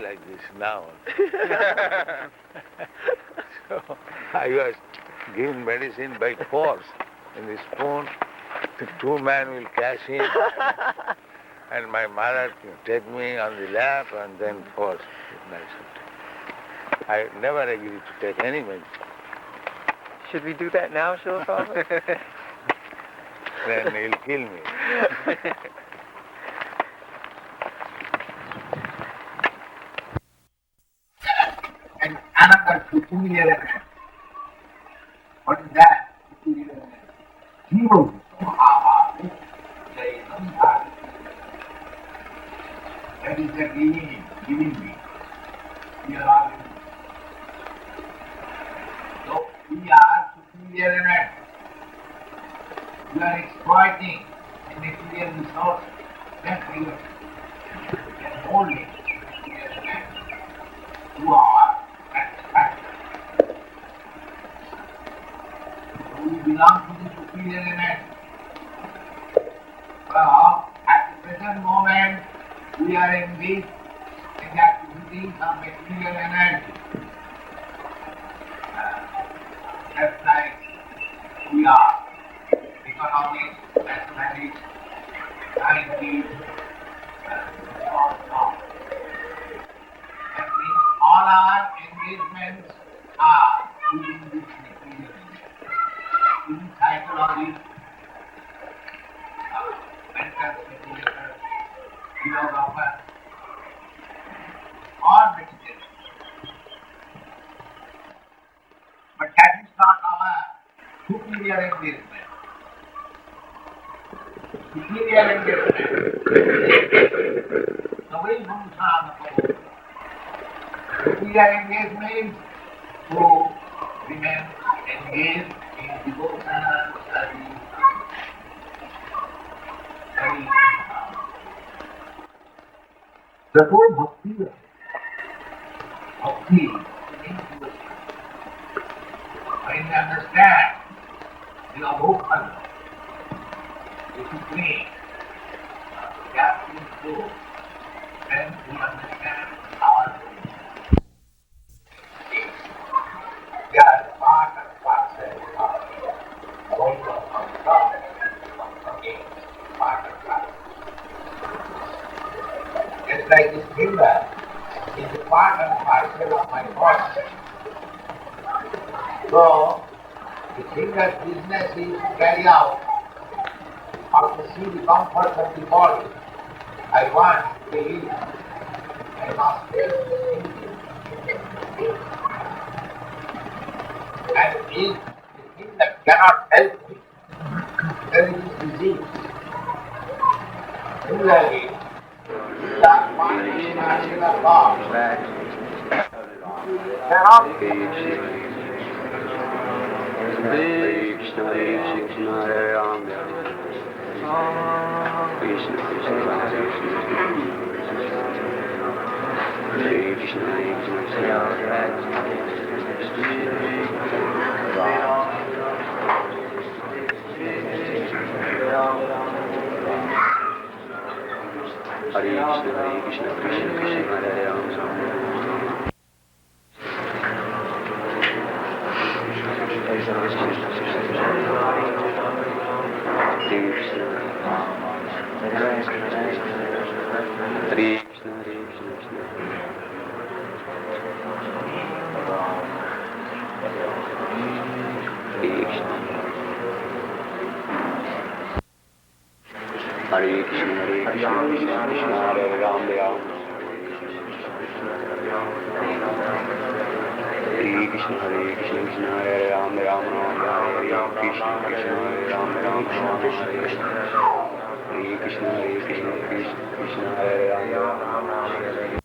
Like this now. So I was given medicine by force. In the spoon, the two men will cash in, and my mother take me on the lap and then force medicine. I never agreed to take any medicine. Should we do that now, Srila Prabhupada? Then he'll kill me. And another peculiar element. What is that? Peculiar element. Hero. That is the giving me. We are all living. So we are superior element. We are exploiting the material resource. That we can only superior element. To our satisfaction. So we belong to the superior element. Well, at the present moment, we are engaged in the activities of material energy. Just like we are economics, mathematics, sciences, all so. That means all our engagements are within this material energy. In psychology, mental speculator, philosopher, or meditation. But that is not our superior engagement. Superior engagement. The way Prabhupada. Superior engagement who remain engaged in devotional study. The whole bhakti means when you understand the abhokal, the supreme, the absolute truth, then we understand our they are part and parcel of going of God, part and parcel. Just like this finger is a part and parcel of my body. So, the finger's business is to carry out or to see the comfort of the body. I want to live. I must live. And if the finger cannot help me, then it is disease. Similarly, these are bodies in our God. Cannot be. Hare Krishna, Hare Krishna, Hare Ram, Krishna Krishna, Hare Krishna, Hare Krishna, Hare Krishna, Krishna Krishna, Hare Ram. Hare Krishna, Hare Krishna, Krishna Krishna, Hare Ram, Hare Krishna, Hare Krishna, Krishna Hare Ram, Ram Hare Krishna, Krishna Hare Ram, Ram Krishna Krishna, Hare Krishna, Hare Krishna, Krishna Krishna, Hare Ram, Ram Hare.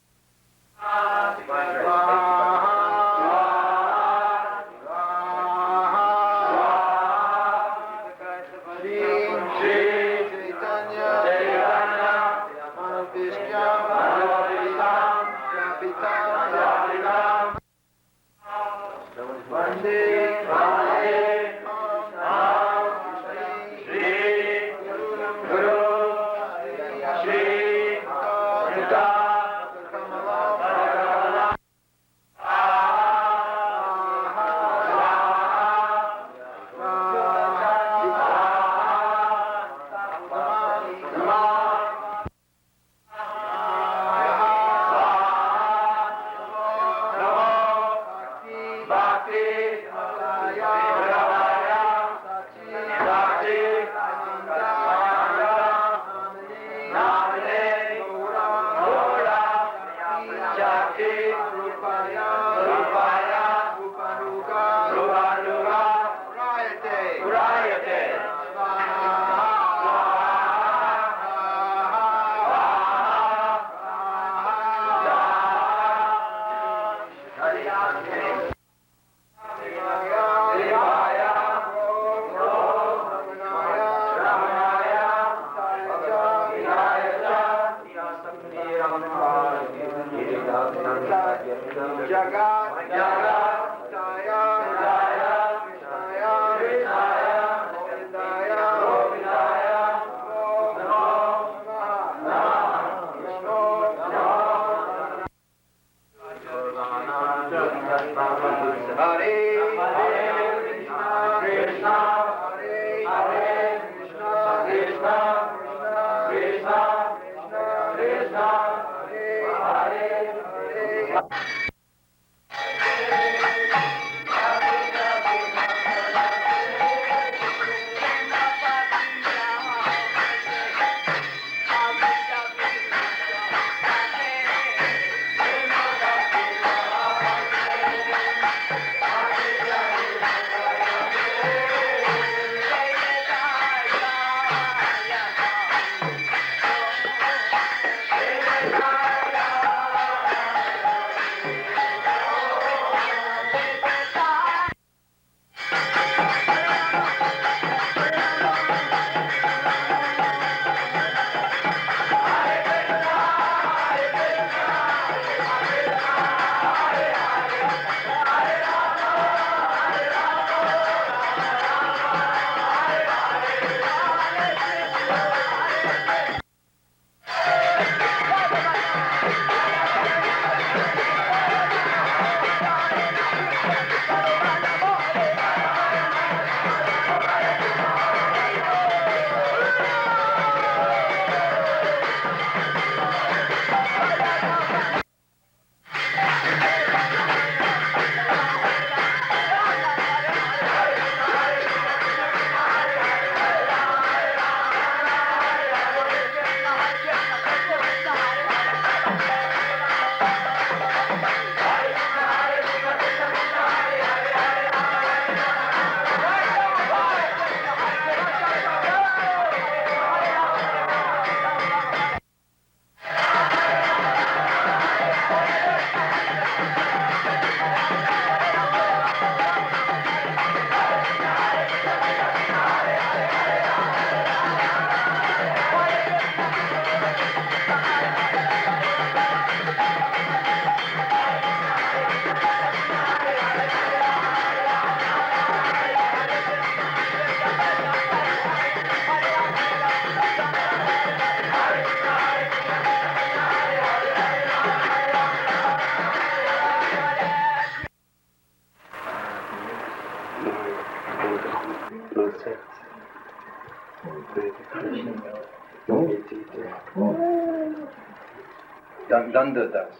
Danda Das.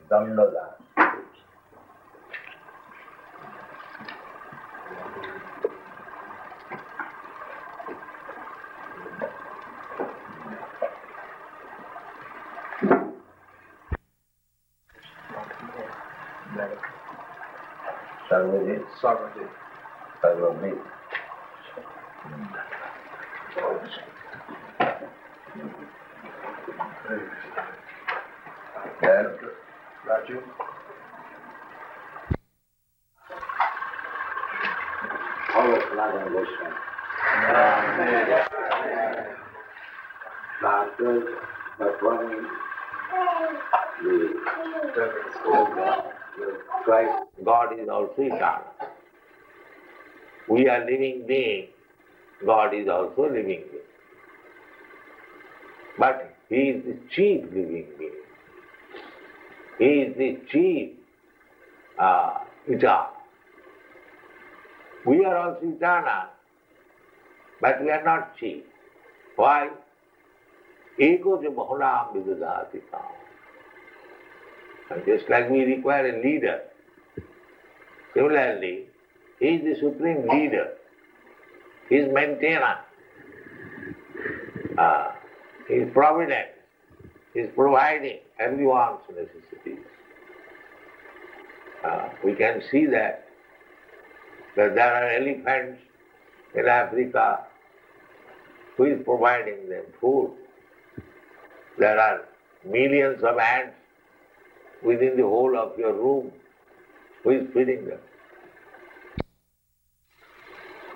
Danda Das. Sarvajit. Sarvajit. Sarvamit. Then Raju. all of Nagan Goswami. Doctors, but one the Christ, God is also eternal. We are living beings, God is also living being. But He is the chief living being. He is the chief eternal. We are also eternal, but we are not chief. Why? Ego jo mahulam vidudhati tam. And just like we require a leader, similarly, he is the supreme leader. He is maintainer. He is provident. He is providing everyone's necessities. We can see that there are elephants in Africa. Who is providing them food? There are millions of ants within the whole of your room. Who is feeding them?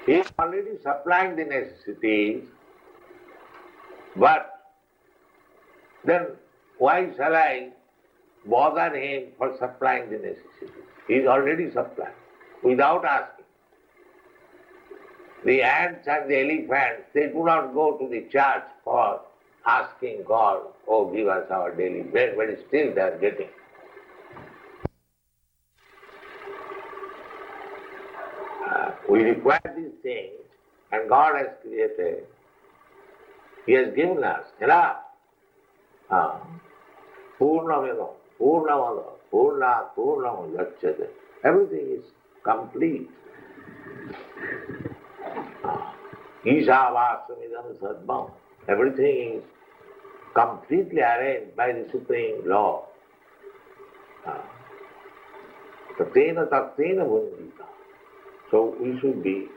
He is already supplying the necessities, but then why shall I bother him for supplying the necessities? He is already supplying, without asking. The ants and the elephants, they do not go to the church for asking God, oh, give us our daily bread, but still they are getting. We require these things, and God has created. He has given us enough. Purnameva, Purnamada, Purna, Purnam Gacchate. Everything is complete. Ishavastamidam Sadbam. Everything is completely arranged by the Supreme Law. Tatena Taktena Bundita. So we should be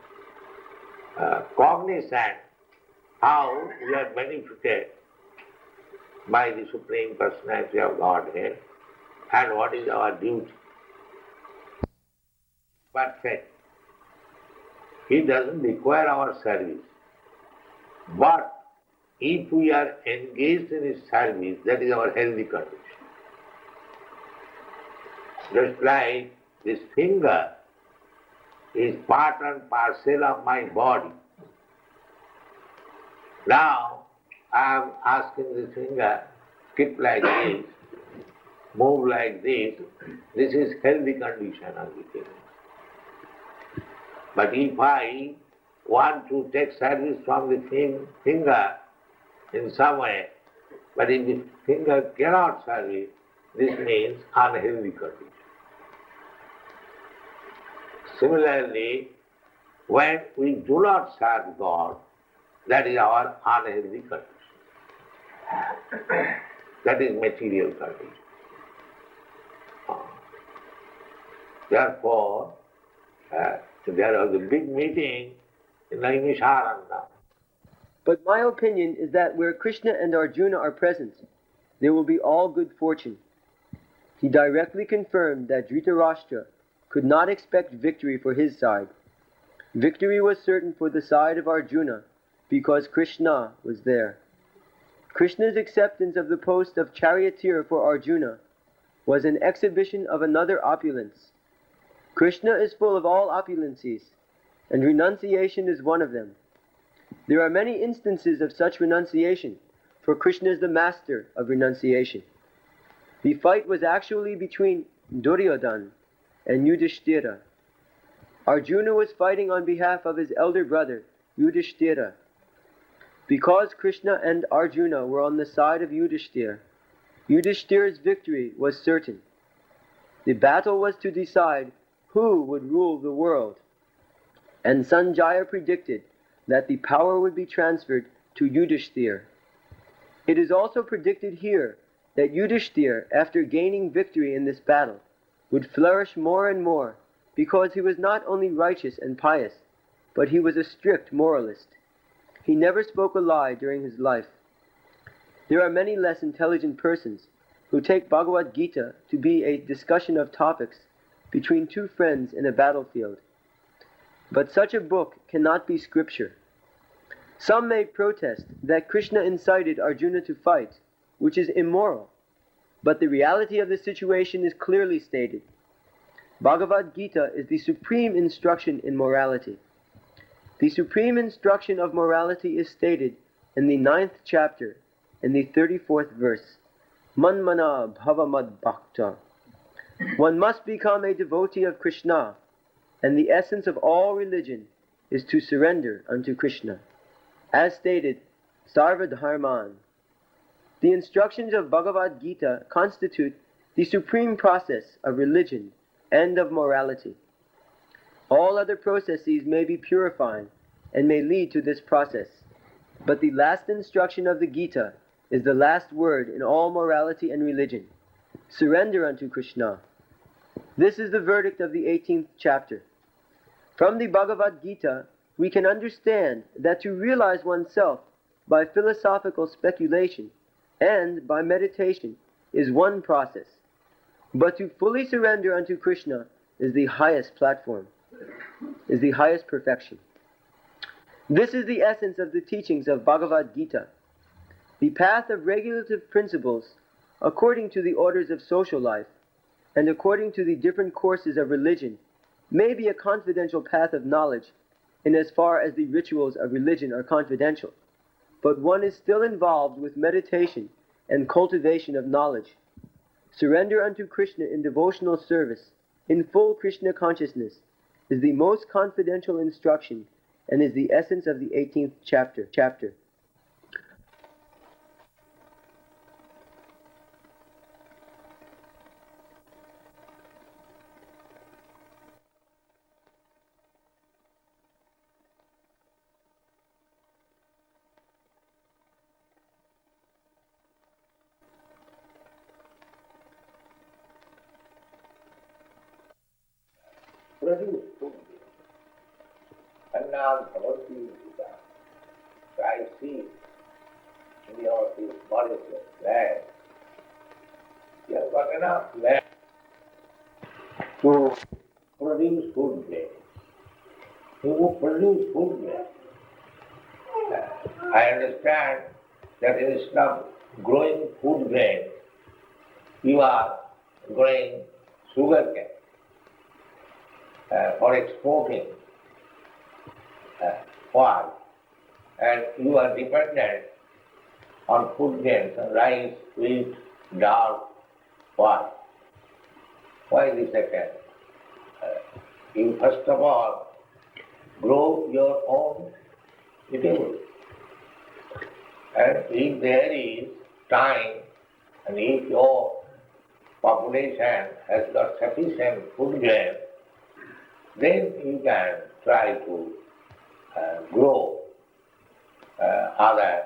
cognizant how we are benefited by the Supreme Personality of Godhead and what is our duty. Perfect. He doesn't require our service. But if we are engaged in His service, that is our healthy condition. Just like this finger is part and parcel of my body. Now, I am asking the finger, skip like this, move like this. This is healthy condition of the finger. But if I want to take service from the finger in some way, but if the finger cannot serve it, this means unhealthy condition. Similarly, when we do not serve God, that is our unhealthy condition. That is material condition. Therefore, there was a big meeting in Naimisharanya. But my opinion is that where Krishna and Arjuna are present, there will be all good fortune. He directly confirmed that Dhritarashtra could not expect victory for his side. Victory was certain for the side of Arjuna because Krishna was there. Krishna's acceptance of the post of charioteer for Arjuna was an exhibition of another opulence. Krishna is full of all opulencies, and renunciation is one of them. There are many instances of such renunciation, for Krishna is the master of renunciation. The fight was actually between Duryodhana and Yudhishthira. Arjuna was fighting on behalf of his elder brother, Yudhishthira. Because Krishna and Arjuna were on the side of Yudhishthira, Yudhishthira's victory was certain. The battle was to decide who would rule the world, and Sanjaya predicted that the power would be transferred to Yudhishthira. It is also predicted here that Yudhishthira, after gaining victory in this battle, would flourish more and more, because he was not only righteous and pious, but he was a strict moralist. He never spoke a lie during his life. There are many less intelligent persons who take Bhagavad Gita to be a discussion of topics between two friends in a battlefield. But such a book cannot be scripture. Some may protest that Krishna incited Arjuna to fight, which is immoral, but the reality of the situation is clearly stated. Bhagavad Gita is the supreme instruction in morality. The supreme instruction of morality is stated in the 9th chapter, in the 34th verse. Manmana bhavamad bhakta. One must become a devotee of Krishna, and the essence of all religion is to surrender unto Krishna. As stated, Sarva Dharman. The instructions of Bhagavad Gita constitute the supreme process of religion and of morality. All other processes may be purifying and may lead to this process, but the last instruction of the Gita is the last word in all morality and religion. Surrender unto Krishna. This is the verdict of the 18th chapter. From the Bhagavad Gita, we can understand that to realize oneself by philosophical speculation and by meditation is one process, but to fully surrender unto Krishna is the highest platform, is the highest perfection. This is the essence of the teachings of Bhagavad Gita. The path of regulative principles, according to the orders of social life, and according to the different courses of religion, may be a confidential path of knowledge, in as far as the rituals of religion are confidential, but one is still involved with meditation and cultivation of knowledge. Surrender unto Krishna in devotional service, in full Krishna consciousness, is the most confidential instruction and is the essence of the 18th chapter. Produce food. And now Bhagavad Gita, I see in your this Mauritius land, you have got enough land to produce food grain. You will produce food grain. I understand that instead of growing food grain, you are growing sugar cane for exporting oil, and you are dependent on food grains, rice, wheat, dal, oil. Why this second? You first of all grow your own eatable. And if there is time, and if your population has got sufficient food grain, then you can try to grow other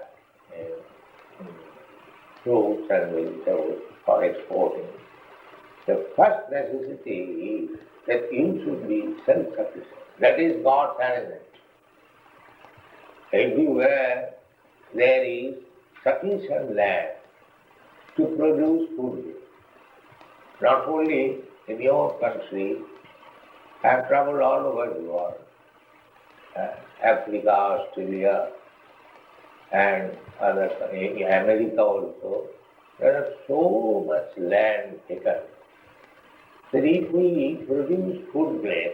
fruits and vegetables for exporting. The first necessity is that you should be self-sufficient. That is God's arrangement. Everywhere there is sufficient land to produce food. Not only in your country, I have traveled all over the world, Africa, Australia, and other, America also. There is so much land taken that if we produce food grain,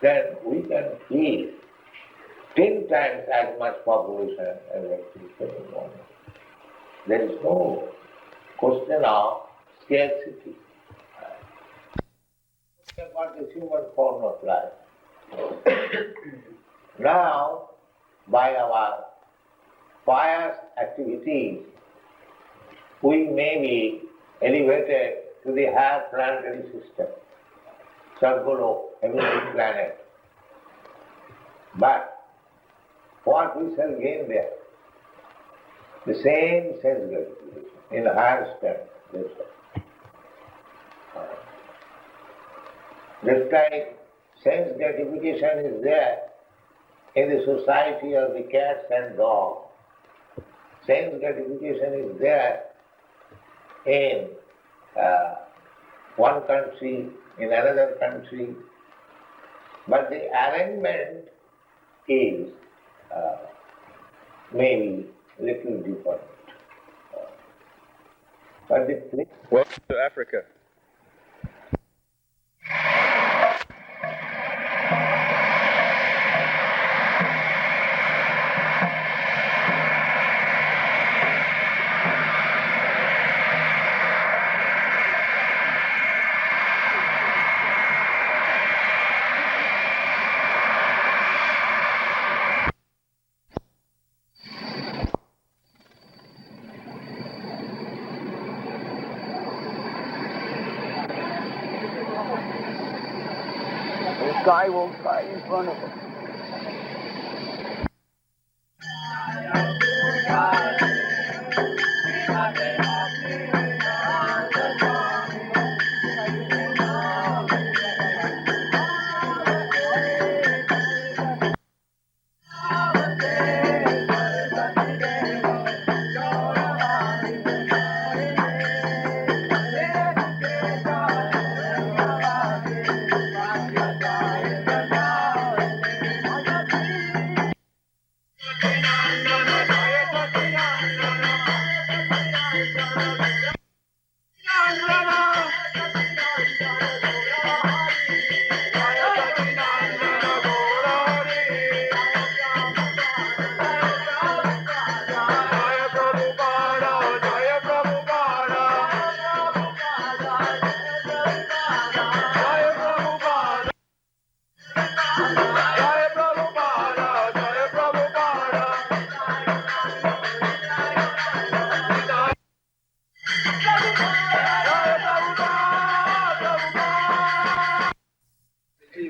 then we can feed 10 times as much population as actually one. There is no question of scarcity. About the human form of life. Now, by our pious activities, we may be elevated to the higher planetary system, Sargolo, heavenly planet. But what we shall gain there? The same sense gratification in the higher state. Just like sense gratification is there in the society of the cats and dogs, sense gratification is there in one country, in another country, but the arrangement is maybe little different. But the place. Welcome to Africa. The sky won't fly in front of us.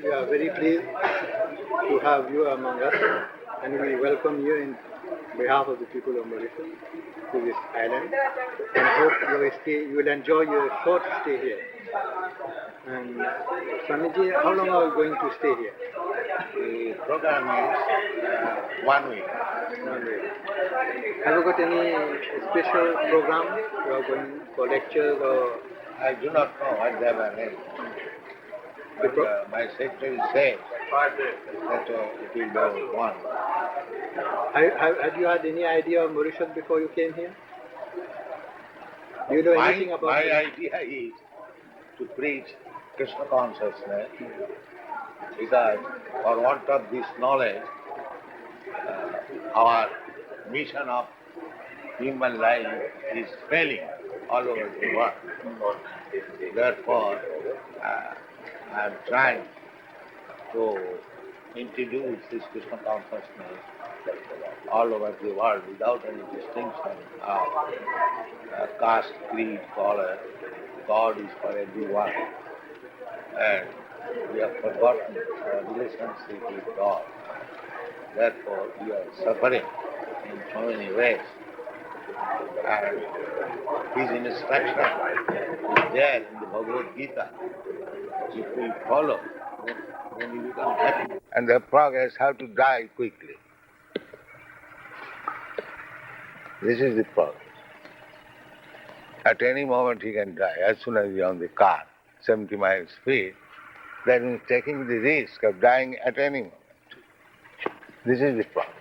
Swamiji, we are very pleased to have you among us, and we welcome you in behalf of the people of Mauritius to this island, and hope you will enjoy your short stay here. And Swamiji, how long are you going to stay here? The program is 1 week. 1 week. Have you got any special program? You are going for lectures or? I do not know what they have arranged. But my secretary said that it will be one. Had you had any idea of Mauritius before you came here? Do you know anything about My it? idea is to preach Krishna consciousness, because for want of this knowledge, our mission of human life is failing all over the world. Therefore, I am trying to introduce this Krishna consciousness all over the world without any distinction of caste, creed, color. God is for everyone. And we have forgotten our relationship with God. Therefore, we are suffering in so many ways. And his instruction is there in the Bhagavad Gita. If we follow, then we become happy. And the progress have to die quickly. This is the progress. At any moment he can die. As soon as he is on the car, 70 miles speed, that means taking the risk of dying at any moment. This is the problem.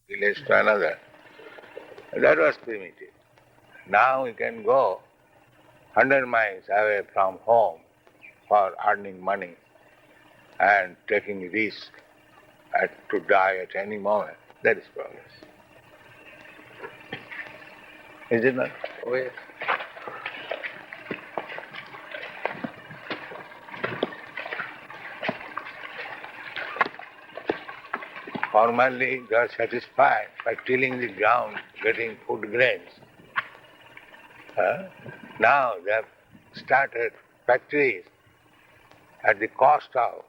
Village to another. That was primitive. Now we can go 100 miles away from home for earning money and taking risk to die at any moment. That is progress. Is it not? Oh, yes. Formerly they are satisfied by tilling the ground, getting food grains. Now they have started factories at the cost of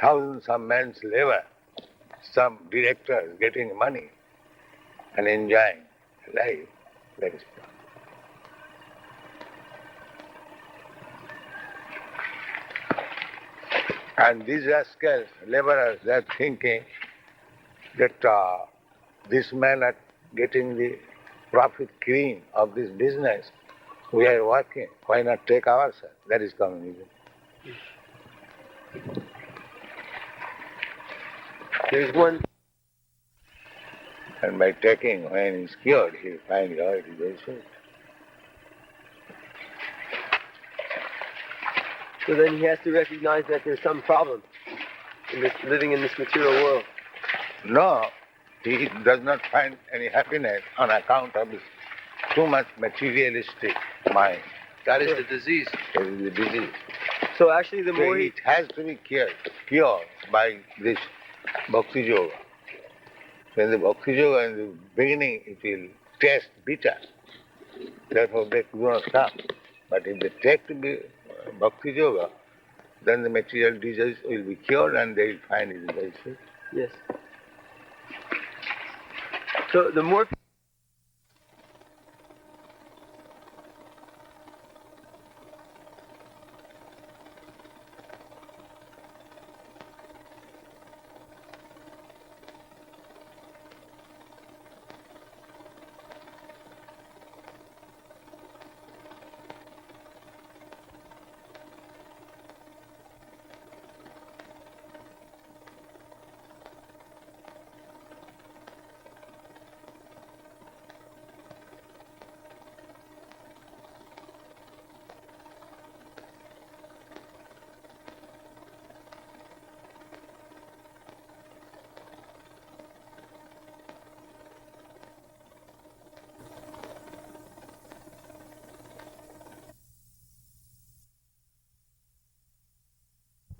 thousands of men's labor, some directors getting money and enjoying life. That is problem. And these rascals, laborers, they are thinking that this man are getting the profit cream of this business. We are working. Why not take ourselves? That is communism. There's one. And by taking, when he's cured, he'll find out it is very sweet. So then he has to recognize that there's some problem in this, living in this material world. No, he does not find any happiness on account of his too much materialistic mind. That is the disease. That is the disease. So actually the So more it has to be cured by this Bhakti Yoga. When the Bhakti Yoga in the beginning it will taste bitter, therefore they do not come. But if they take to be Bhakti Yoga, then the material disease will be cured and they will find it very sweet. Yes. So the more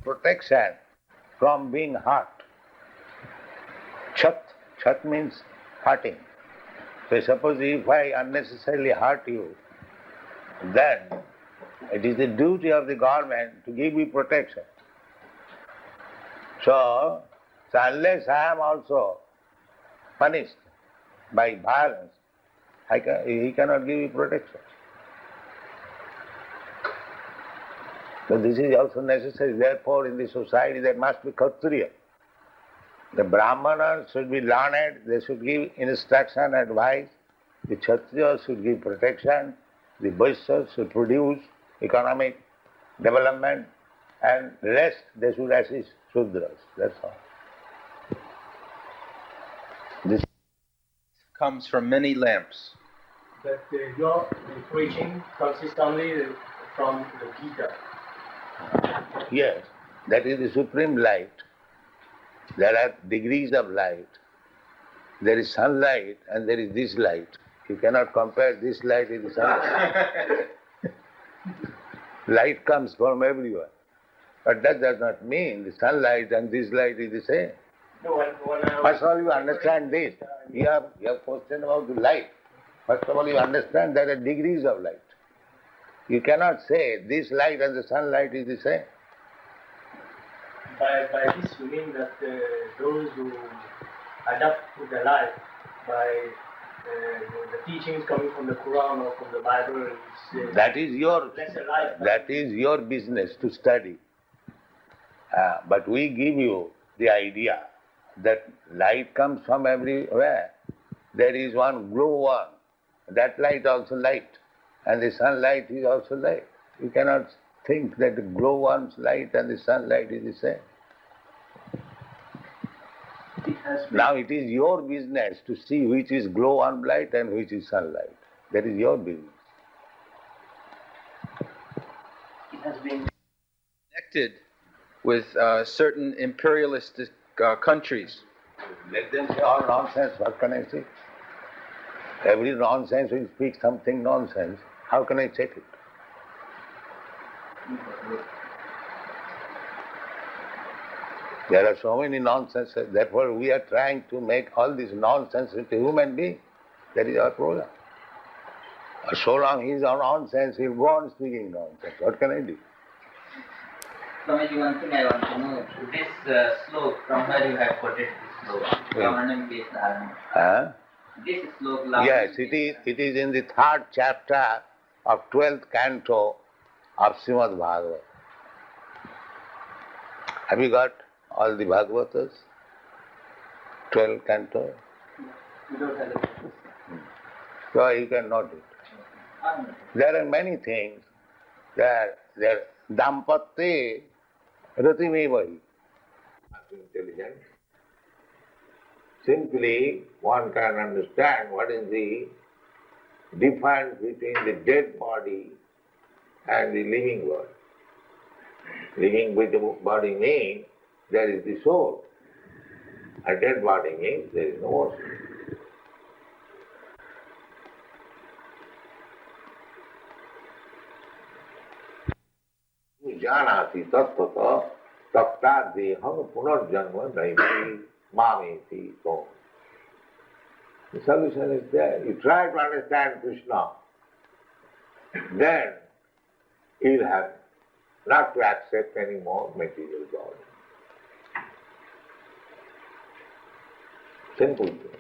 protection from being hurt. Chat means hurting. So suppose if I unnecessarily hurt you, then it is the duty of the government to give me protection. So unless I am also punished by violence, he cannot give me protection. So this is also necessary. Therefore, in the society there must be Kshatriya. The Brahmanas should be learned, they should give instruction, advice. The Kshatriyas should give protection. The Vaishyas should produce economic development, and rest they should assist Shudras. That's all. This comes from many lamps. But your preaching consists only from the Gita. Yes, that is the supreme light. There are degrees of light. There is sunlight and there is this light. You cannot compare this light with the sunlight. Light comes from everywhere. But that does not mean the sunlight and this light is the same. No, when I First of all, you understand this. You have question about the light. First of all, you understand there are degrees of light. You cannot say this light and the sunlight is the same. by this you mean that those who adapt to their life by the teachings coming from the Quran or from the Bible is That is your lesser life. that is your business to study. But we give you the idea that light comes from everywhere. There is one glow one. That light also light. And the sunlight is also light. You cannot think that the glow one's light and the sunlight is the same. Now it is your business to see which is glow one light and which is sunlight. That is your business. It has been Connected with certain imperialistic countries. Let them say all nonsense, what can I say? Every nonsense will speak something nonsense. How can I check it? There are so many nonsenses, therefore we are trying to make all this nonsense into human being. That is our program. So long he is on nonsense, he will go on speaking nonsense. What can I do? Swamiji, one thing I want to know, this slok, from where you have quoted this slok, Lavanam-based dharma. Huh? This slok, Lavanam. Yes, it is in the 3rd chapter of 12th canto of Srimad Bhagavad. Have you got all the Bhagavatas? 12 canto? We don't have it. So you can note it. There are many things. There dampatye ratimevahi. Intelligent. Simply one can understand what is the difference between the dead body and the living body. Living body means there is the soul. A dead body means there is no more soul. Janati tattva takta deham punarjanma naiti mameti so. The solution is there. You try to understand Krishna, then he'll have not to accept any more material body. Simple thing.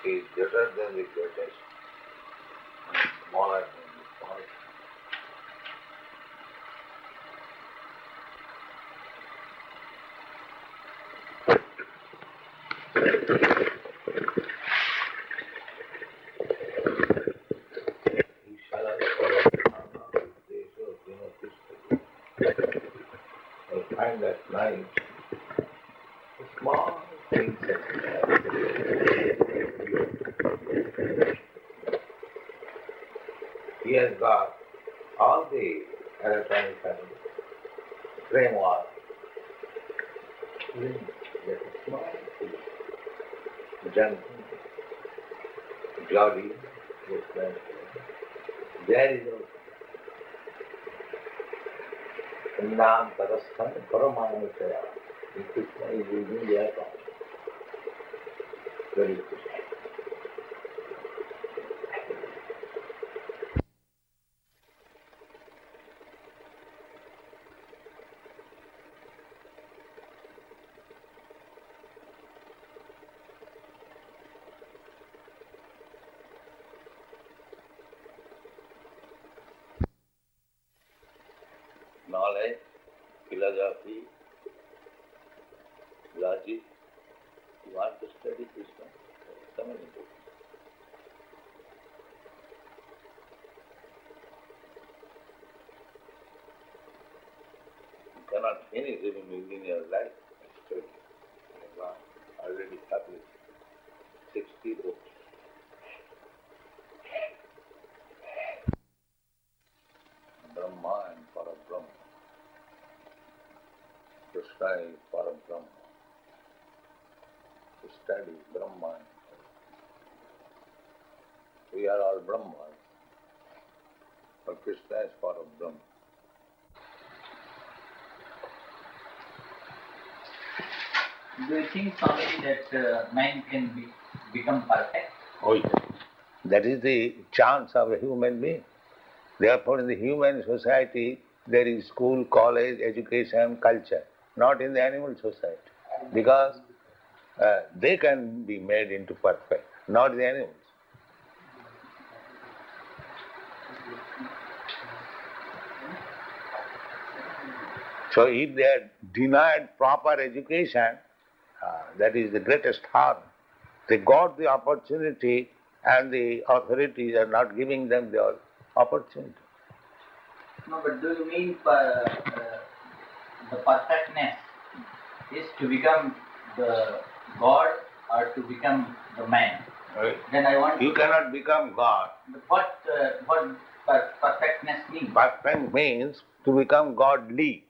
Is greater than the greatest, and smaller than the smallest. I find that life small things he has got all the electronic framework. That is small, junky, cloudy, there is a Nam Tarasthan Paramanusaya. Krishna is using their tongue. Very good. Knowledge, philosophy, logic. You want to study Krishna? Come in. You cannot finish even within your life. Study. You have already published 60 books. Brahma and Parabrahma. Krishna is Parabrahma. To study Brahma. We are all Brahmas, but Krishna is Parabrahma. Do you think, Swamiji, that man can become perfect? Oh, yes. That is the chance of a human being. Therefore, in the human society, there is school, college, education, culture, not in the animal society. Because they can be made into perfect, not the animals. So if they are denied proper education, that is the greatest harm. They got the opportunity and the authorities are not giving them the opportunity. No, but do you mean the perfectness is to become the God or to become the man? Right. Then I want You cannot become God. What perfectness means? Perfect means to become godly.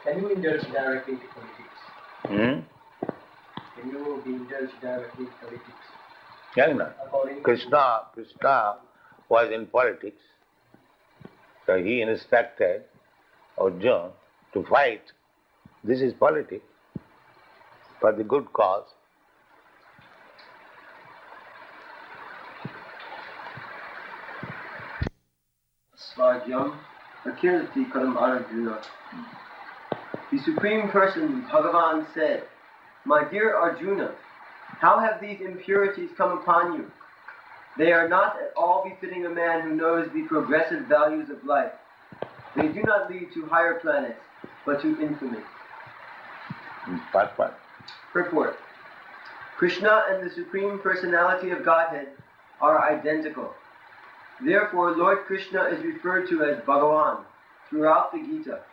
Can you indulge directly into politics? Can you be indulged directly in politics? Young Krishna was in politics, so he instructed Arjuna to fight. This is politics for the good cause. Svajyam Akirti Karam Arjuna. The Supreme Person, Bhagavan, said, "My dear Arjuna, how have these impurities come upon you? They are not at all befitting a man who knows the progressive values of life. They do not lead to higher planets, but to infamy." Purport. Krishna and the Supreme Personality of Godhead are identical. Therefore, Lord Krishna is referred to as Bhagavan throughout the Gita.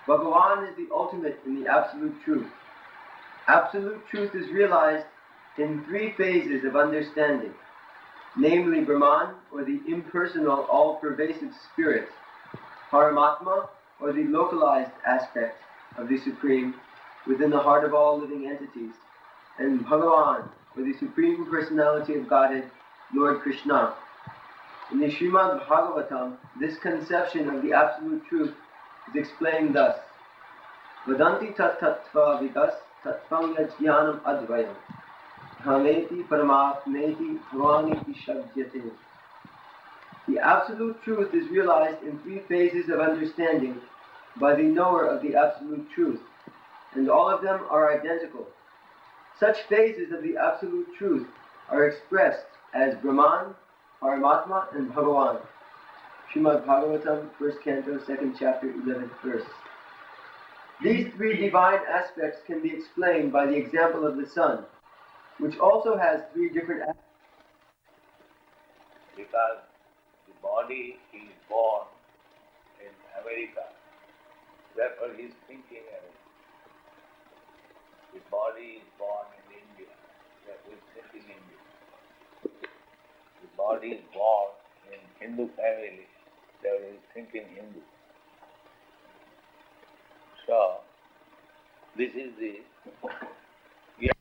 Bhagavan is the ultimate in the Absolute Truth. Absolute Truth is realized in three phases of understanding, namely Brahman, or the impersonal, all-pervasive spirit, Paramatma, or the localized aspect of the Supreme within the heart of all living entities, and Bhagavan, or the Supreme Personality of Godhead, Lord Krishna. In the Srimad Bhagavatam, this conception of the Absolute Truth is explained thus: Vadanti tat tattva vidas tattvam yajnanam advayam bhameti paramatmeti bhavaniti shabdyate. The Absolute Truth is realized in three phases of understanding by the knower of the Absolute Truth, and all of them are identical. Such phases of the Absolute Truth are expressed as Brahman, Paramatma, and Bhagavan. Srimad Bhagavatam, 1st Canto, 2nd Chapter, 11th Verse. These three divine aspects can be explained by the example of the sun, which also has three different aspects. Because the body is born in America, therefore he is thinking America. The body is born in India. That we think in India. The body is born in Hindu family. They will think in Hindu. So, this is the, there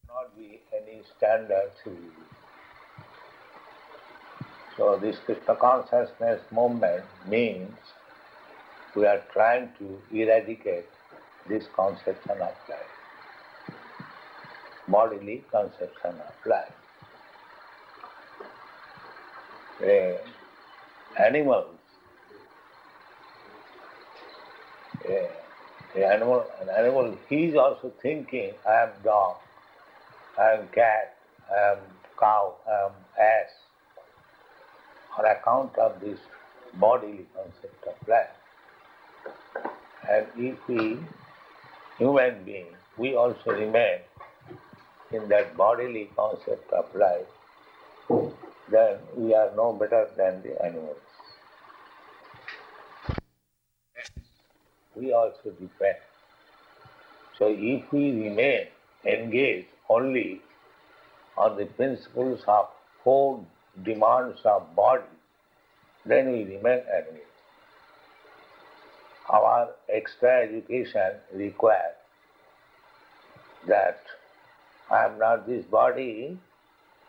cannot be any standard civilization. So this Krishna consciousness movement means we are trying to eradicate this conception of life, bodily conception of life. Animals, an animal, he is also thinking, I am dog, I am cat, I am cow, I am ass, on account of this bodily concept of life. And if we, human beings, we also remain in that bodily concept of life, then we are no better than the animals. We also depend. So if we remain engaged only on the principles of four demands of body, then we remain animals. Our extra education requires that I am not this body,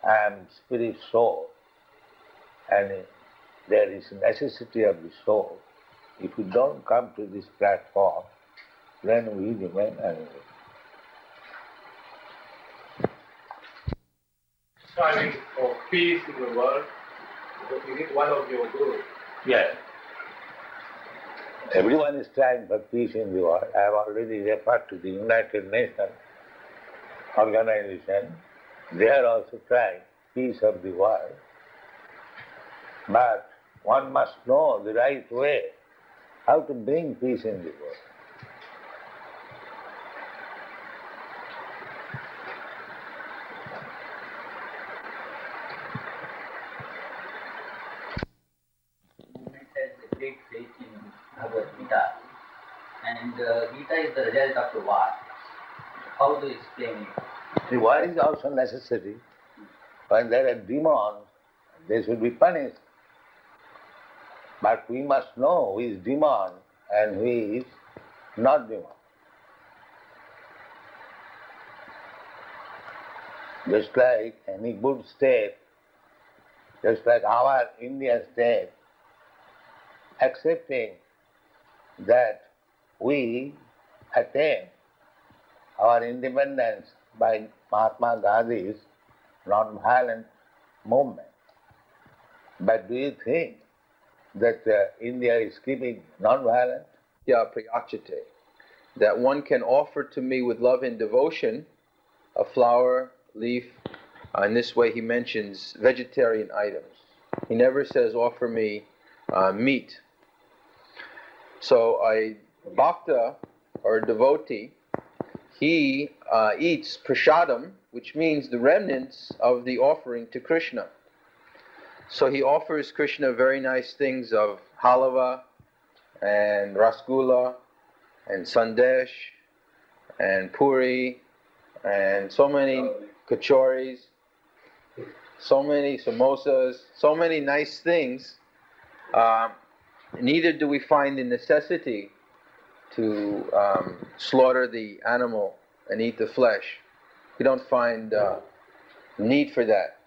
I am spirit soul, and there is necessity of the soul. If we don't come to this platform, then we remain animals. Striving for peace in the world, is it one of your goals? Yes. Everyone is trying for peace in the world. I have already referred to the United Nations organization. They are also trying peace of the world. But one must know the right way how to bring peace in the world. Movement has a great faith in Bhagavad Gita, and Gita is the result of the war. How do you explain it? The war is also necessary. When there are demons, they should be punished. But we must know who is demon and who is not demon. Just like any good state, just like our Indian state, accepting that we attain our independence by Mahatma Gandhi's non-violent movement. But do you think that India is keeping non-violent? Yeah, priyachate. That one can offer to me with love and devotion a flower, leaf. In this way he mentions vegetarian items. He never says offer me meat. So a bhakta or a devotee, he eats prashadam, which means the remnants of the offering to Krishna. So he offers Krishna very nice things of halava and rasgulla and sandesh and puri and so many kachoris, so many samosas, so many nice things. Neither do we find the necessity to slaughter the animal and eat the flesh. We don't find need for that.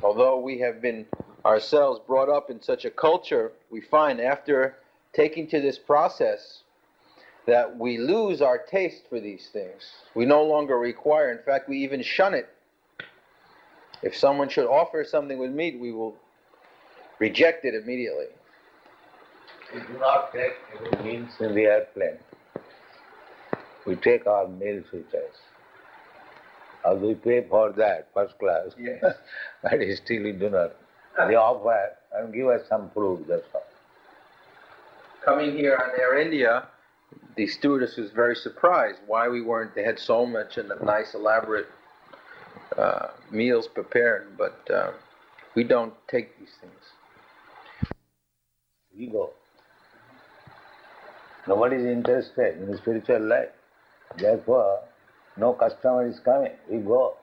Although we have been ourselves brought up in such a culture, we find after taking to this process that we lose our taste for these things. We no longer require, in fact we even shun it. If someone should offer something with meat, we will reject it immediately. We do not take any meals in the airplane. We take our meals with us. Although we pay for that, first class, Yes. but still we do not. They offer and give us some fruit, that's all. Coming here on Air India, the stewardess was very surprised why we weren't, they had so much and nice elaborate meals prepared, but we don't take these things. We go. Nobody is interested in the spiritual life. Therefore, no customer is coming. We go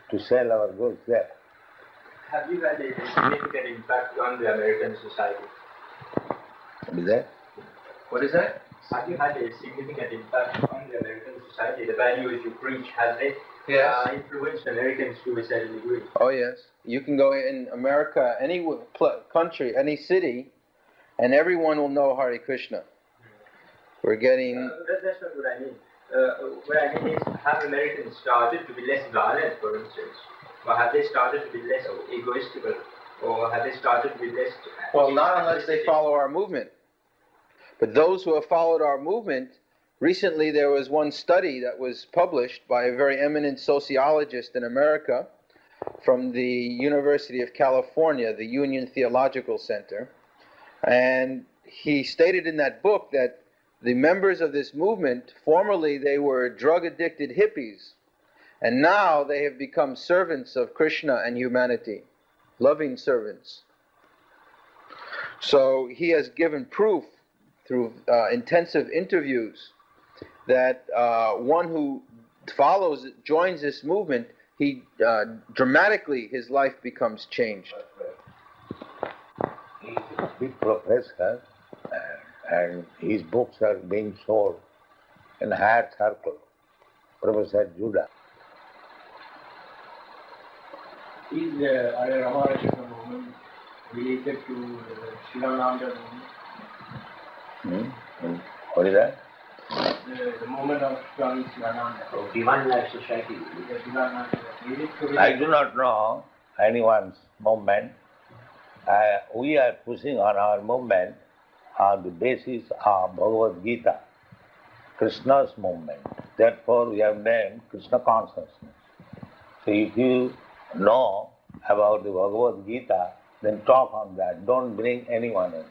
to sell our goods there. Have you had a significant impact on the American society? What is that? What is that? Have you had a significant impact on the American society? The values you preach, have they influenced Americans to a certain degree? Oh yes. You can go in America, any country, any city, and everyone will know Hare Krishna. We're getting... That's not what I mean. What I mean is, have Americans started to be less violent, for instance? Or have they started to be less egoistical? Or have they started to be less... Well, not unless they follow our movement. But those who have followed our movement, recently there was one study that was published by a very eminent sociologist in America from the University of California, the Union Theological Center. And he stated in that book that the members of this movement, formerly they were drug-addicted hippies, and now they have become servants of Krishna and humanity, loving servants. So he has given proof through intensive interviews that one who joins this movement, he dramatically his life becomes changed. He's a big professor, and his books are being sold in higher circle. Professor Judah. Is the Arya Ramakrishna movement related to the Srila movement? What is that? The movement of Swami Shivananda. Divine Life Society. The Divine Life Society. Is it I do not know anyone's movement. We are pushing on our movement on the basis of Bhagavad Gita, Krishna's movement. Therefore, we have named Krishna consciousness. So if you know about the Bhagavad Gita, then talk on that. Don't bring anyone else.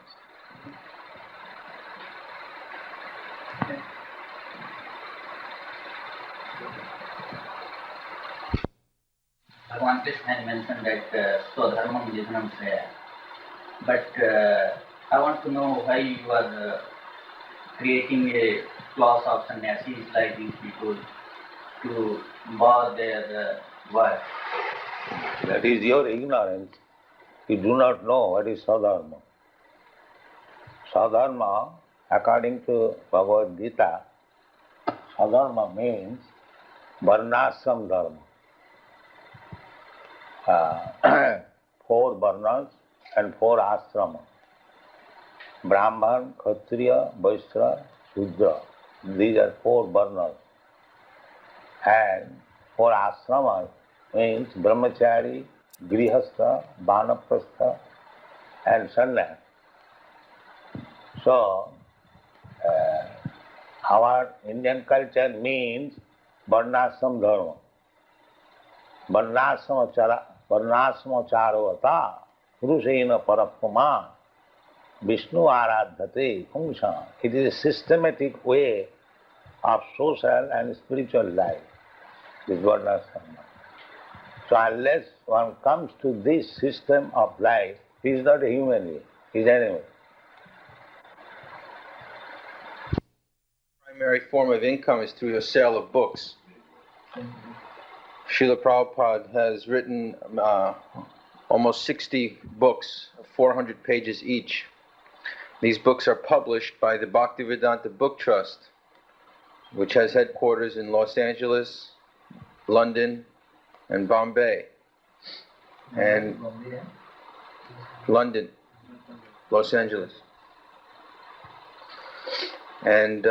Bhagavan Krishna had mentioned that Swadharmam Jidhanam Shreya. But I want to know why you are creating a class of sannyasis like these people to bar their work. That is your ignorance. You do not know what is Sadharma. Sadharma, according to Bhagavad Gita, Sadharma means Varnashram Dharma. 4 varnas and 4 ashrama. Brahman, Kshatriya, Vaishya, Shudra. These are 4 varnas. And 4 ashramas means Brahmachari, Grihastha, Vanaprastha and Sannyas. So, our Indian culture means Varnashram Dharma. Varnashram Charavata Purushena Parapama Vishnu Aradhate Pungsha. It is a systematic way of social and spiritual life, this Varnashram. So unless one comes to this system of life, he is not a human being, he is an animal. Primary form of income is through the sale of books. Srila Prabhupada has written almost 60 books, 400 pages each. These books are published by the Bhaktivedanta Book Trust, which has headquarters in Los Angeles, London, and Bombay. And London, Los Angeles, and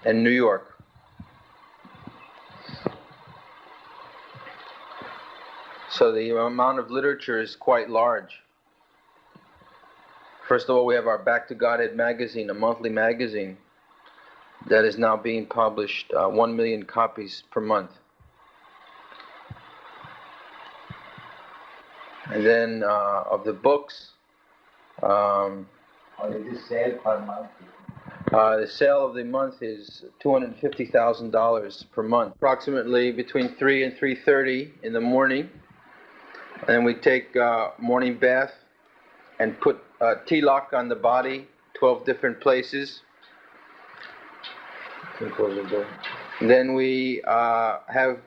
New York. So the amount of literature is quite large. First of all, we have our Back to Godhead magazine, a monthly magazine that is now being published, 1 million copies per month. And then of the books, What is the sale per month? the sale of the month is $250,000 per month, approximately between 3 and 3:30 in the morning. And we take morning bath and put tilak on the body, 12 different places. Then we have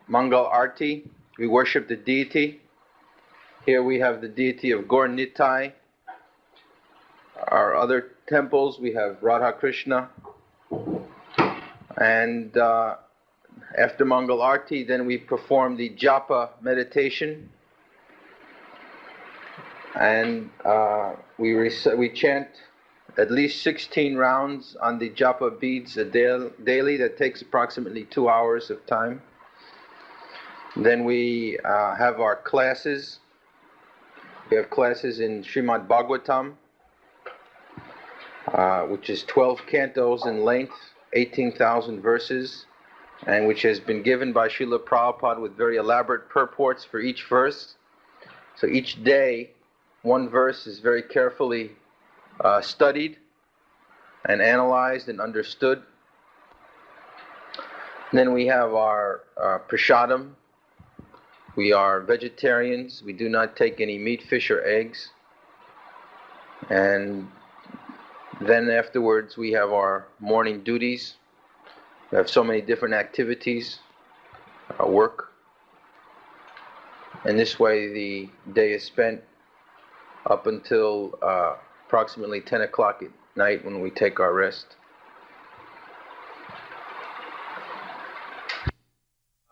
Mangal Arti. We worship the deity. Here we have the deity of Gaur Nitai. Our other temples, we have Radha Krishna. And after Mangal Arti, then we perform the Japa meditation. And we chant at least 16 rounds on the Japa beads daily. That takes approximately 2 hours of time. Then we have our classes. We have classes in Srimad Bhagavatam, which is 12 cantos in length, 18,000 verses, and which has been given by Srila Prabhupada with very elaborate purports for each verse. So each day, one verse is very carefully studied and analyzed and understood. Then we have our prasadam. We are vegetarians. We do not take any meat, fish, or eggs. And then afterwards we have our morning duties. We have so many different activities, work. And this way the day is spent up until approximately 10 o'clock at night when we take our rest.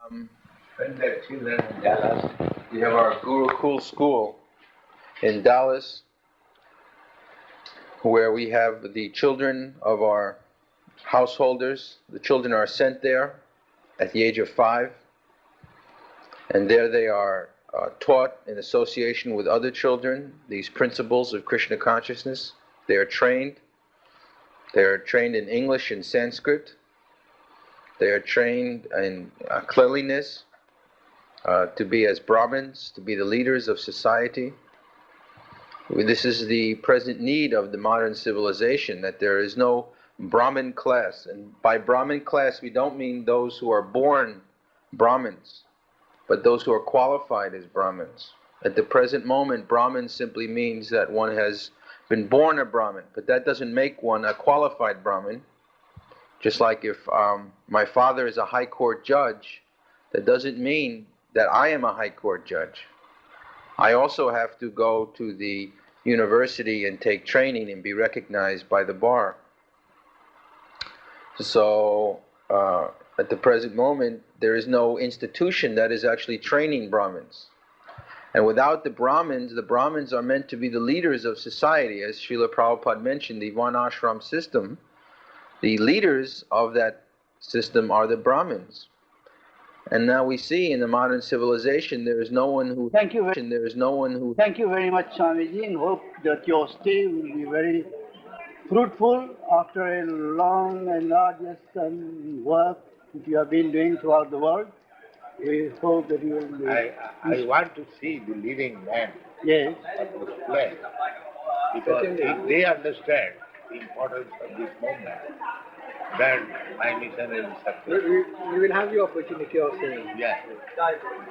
When the children in Dallas, We have our Gurukul school in Dallas, where we have the children of our householders. The children are sent there at the age of 5, and there they are taught in association with other children these principles of Krishna consciousness. They are trained. They are trained in English and Sanskrit. They are trained in cleanliness, to be as Brahmins, to be the leaders of society. This is the present need of the modern civilization, that there is no Brahmin class. And by Brahmin class, we don't mean those who are born Brahmins, but those who are qualified as Brahmins. At the present moment, Brahmin simply means that one has been born a Brahmin, but that doesn't make one a qualified Brahmin. Just like if my father is a high court judge, that doesn't mean that I am a high court judge. I also have to go to the university and take training and be recognized by the bar. So at the present moment, there is no institution that is actually training Brahmins. And without the Brahmins are meant to be the leaders of society. As Srila Prabhupada mentioned, the Varnashram system, the leaders of that system are the Brahmins. And now we see in the modern civilization there is no one who Thank you very much, Swamiji, and hope that your stay will be very fruitful after a long and arduous work that you have been doing throughout the world. We hope that you will be... I want to see the living man Yes. of this place, because if they understand the importance of this movement, then my mission will be successful. You will have the opportunity of saying. Yes.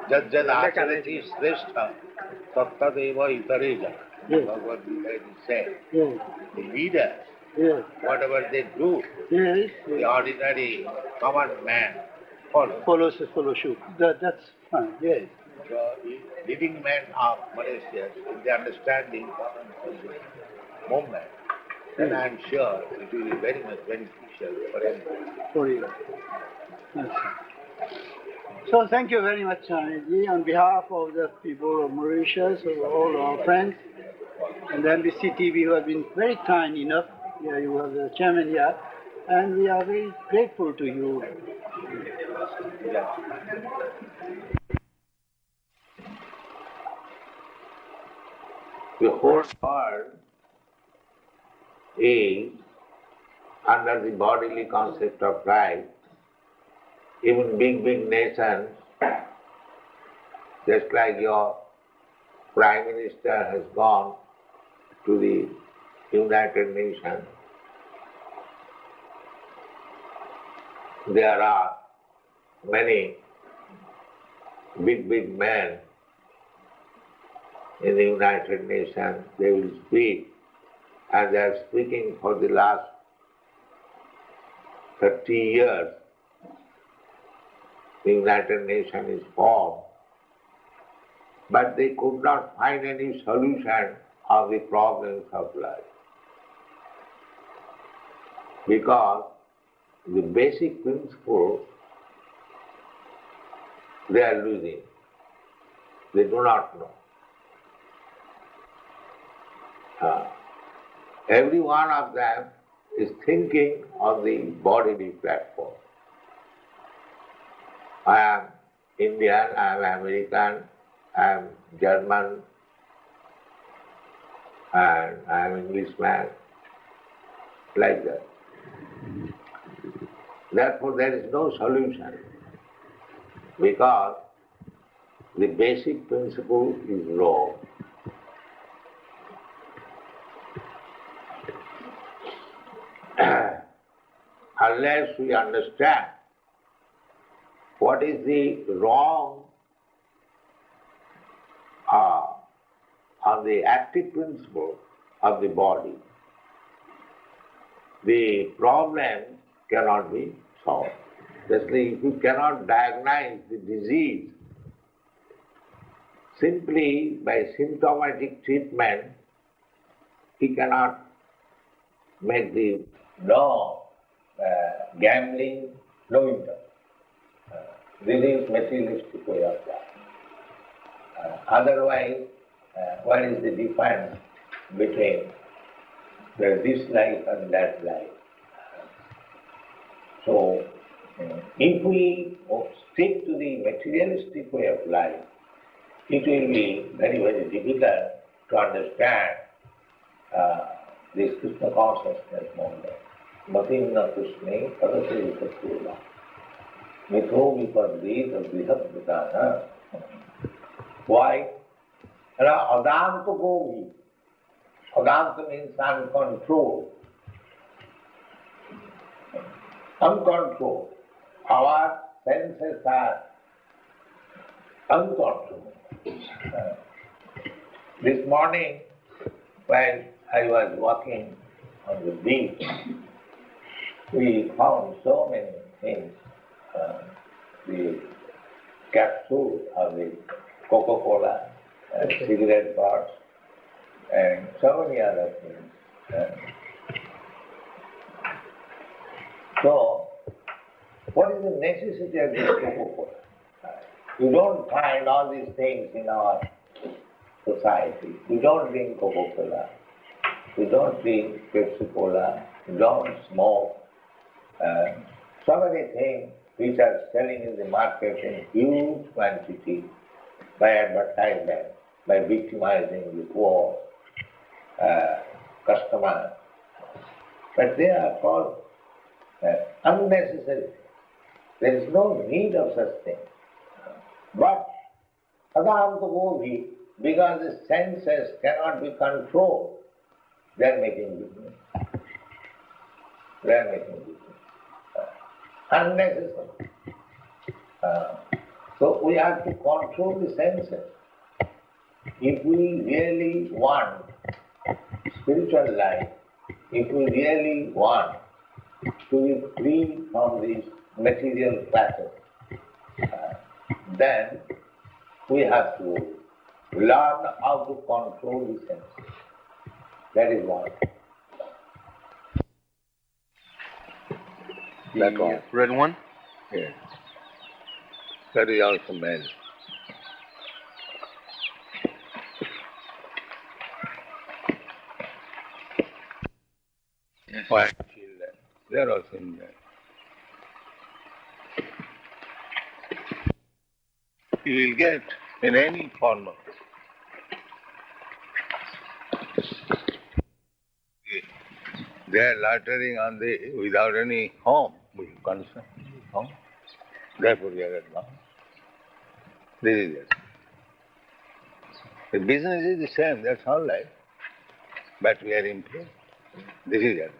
Jad acharati shrestha tattadeva itareja. Bhagavad Gita is saying. Yes. The leaders, Yes. whatever they do, Yes. the ordinary common man follows. Follow suit. That's fine. Yes. So, the living men of Mauritius, if they understand the importance of this movement, then I am sure it will be very much beneficial for everyone. For you. That's it. So thank you very much, Swamiji, on behalf of the people of Mauritius, of all our friends, and the NBC TV who have been very kind enough. Here you are the chairman here, and we are very grateful to you. The whole world is under the bodily concept of life. Even big nations, just like your Prime Minister has gone to the United Nations, there are many big men in the United Nations. They will speak, and they are speaking for the last 30 years the United Nations is formed, but they could not find any solution of the problems of life. Because the basic principle they are losing. They do not know. Every one of them is thinking on the bodily platform. I am Indian, I am American, I am German, and I am Englishman, like that. Therefore, there is no solution, because the basic principle is wrong. Unless we understand what is the wrong on the active principle of the body, the problem cannot be solved. That's if you cannot diagnose the disease simply by symptomatic treatment, he cannot make the gambling, no income. This is materialistic way of life. Otherwise, what is the difference between this life and that life? So, if we stick to the materialistic way of life, it will be very, very difficult to understand this Krishna consciousness movement. Matinna Krishna Padasya Srila. Mitho Vipadvita Vihatvidana. Why? Adanta Govi. Adanta means uncontrolled. Uncontrolled. Our senses are uncontrolled. This morning, while I was walking on the beach, we found so many things. The capsule of the Coca-Cola, cigarette butts, and so many other things. So, what is the necessity of this Coca-Cola? You don't find all these things in our society. We don't drink Coca-Cola. We don't drink Pepsi-Cola. We don't smoke. So many things which are selling in the market in huge quantity by advertisement, by victimizing the poor customers. But they are called unnecessary. There is no need of such things. But Adamtagovi, because the senses cannot be controlled, they are making business. They are making business. Unnecessary. So we have to control the senses. If we really want spiritual life, if we really want to be free from these material passions, then we have to learn how to control the senses. That is one. That one. Red one? Yes. That is also male. White children, they are also in there. You will get in any form of they are loitering on the without any home. We concern home. Therefore we are advanced. This is it. The business is the same, that's all life. But we are improved. This is it.